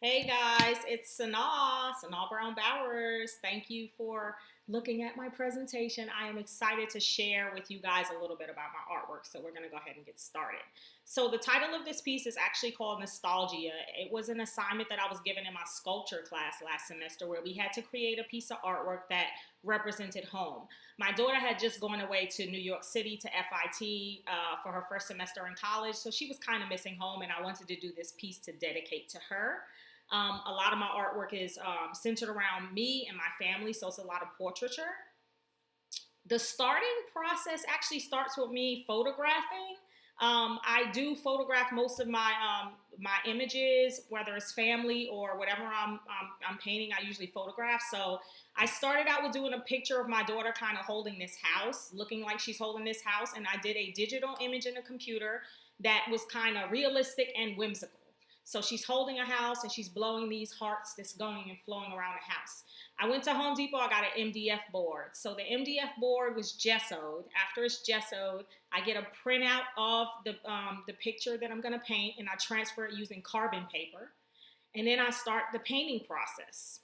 Hey guys, it's Sanaa Brown Bowers. Thank you for looking at my presentation. I am excited to share with you guys a little bit about my artwork. So we're going to go ahead and get started. So the title of this piece is actually called Nostalgia. It was an assignment that I was given in my sculpture class last semester where we had to create a piece of artwork that represented home. My daughter had just gone away to New York City to FIT for her first semester in college. So she was kind of missing home and I wanted to do this piece to dedicate to her. A lot of my artwork is centered around me and my family, so it's a lot of portraiture. The starting process actually starts with me photographing. I do photograph most of my images, whether it's family or whatever I'm painting. I usually photograph. So I started out with doing a picture of my daughter kind of holding this house, looking like she's holding this house, and I did a digital image in a computer that was kind of realistic and whimsical. So she's holding a house and she's blowing these hearts that's going and flowing around the house. I went to Home Depot, I got an MDF board. So the MDF board was gessoed. After it's gessoed, I get a printout of the picture that I'm gonna paint and I transfer it using carbon paper. And then I start the painting process.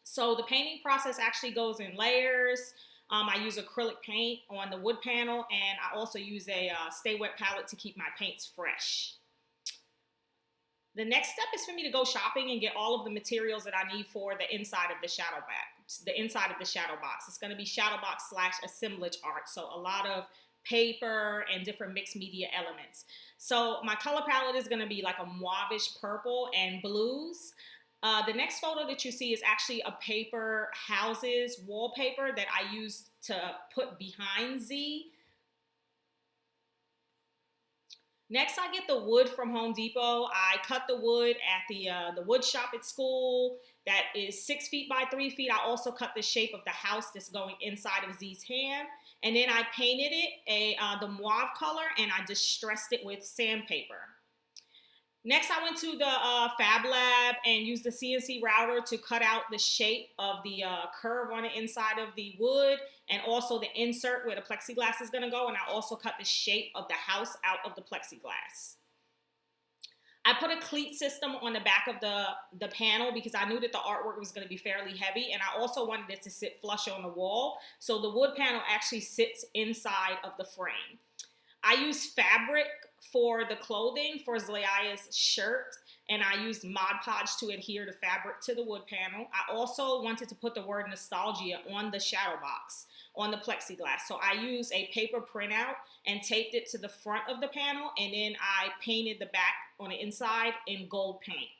So the painting process actually goes in layers. I use acrylic paint on the wood panel and I also use a stay wet palette to keep my paints fresh. The next step is for me to go shopping and get all of the materials that I need for the inside of the Shadowbox. The inside of the Shadowbox. It's going to be Shadowbox / assemblage art. So a lot of paper and different mixed media elements. So my color palette is going to be like a mauvish purple and blues. The next photo that you see is actually a paper houses wallpaper that I used to put behind Z. Next, I get the wood from Home Depot. I cut the wood at the wood shop at school that is 6 feet by 3 feet. I also cut the shape of the house that's going inside of Z's hand. And then I painted it the mauve color and I distressed it with sandpaper. Next, I went to the Fab Lab and used the CNC router to cut out the shape of the curve on the inside of the wood and also the insert where the plexiglass is going to go. And I also cut the shape of the house out of the plexiglass. I put a cleat system on the back of the panel because I knew that the artwork was going to be fairly heavy. And I also wanted it to sit flush on the wall. So the wood panel actually sits inside of the frame. I used fabric for the clothing for Zlaya's shirt, and I used Mod Podge to adhere the fabric to the wood panel. I also wanted to put the word nostalgia on the Shadowbox, on the plexiglass. So I used a paper printout and taped it to the front of the panel, and then I painted the back on the inside in gold paint.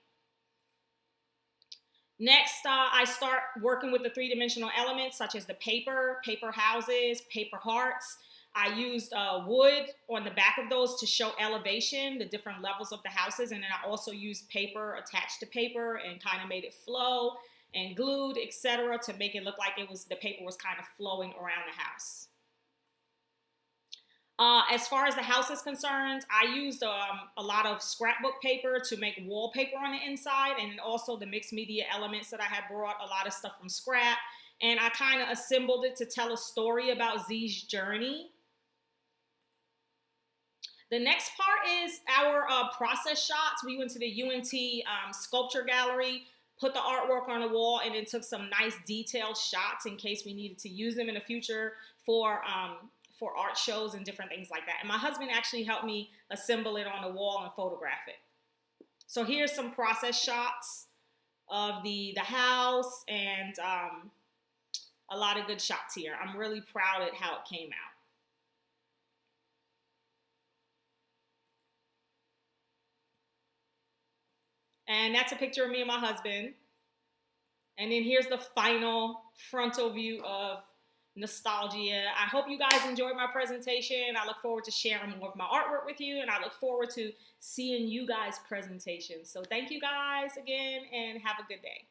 Next, I start working with the three-dimensional elements such as the paper houses, paper hearts. I used wood on the back of those to show elevation, the different levels of the houses, and then I also used paper attached to paper and kind of made it flow and glued, etc., to make it look like the paper was kind of flowing around the house. As far as the house is concerned, I used a lot of scrapbook paper to make wallpaper on the inside, and also the mixed media elements that I had brought, a lot of stuff from scrap, and I kind of assembled it to tell a story about Z's journey. The next part is our process shots. We went to the UNT sculpture gallery, put the artwork on the wall, and then took some nice detailed shots in case we needed to use them in the future for art shows and different things like that. And my husband actually helped me assemble it on the wall and photograph it. So here's some process shots of the house and a lot of good shots here. I'm really proud at how it came out. And that's a picture of me and my husband. And then here's the final frontal view of nostalgia. I hope you guys enjoyed my presentation. I look forward to sharing more of my artwork with you. And I look forward to seeing you guys' presentations. So thank you guys again and have a good day.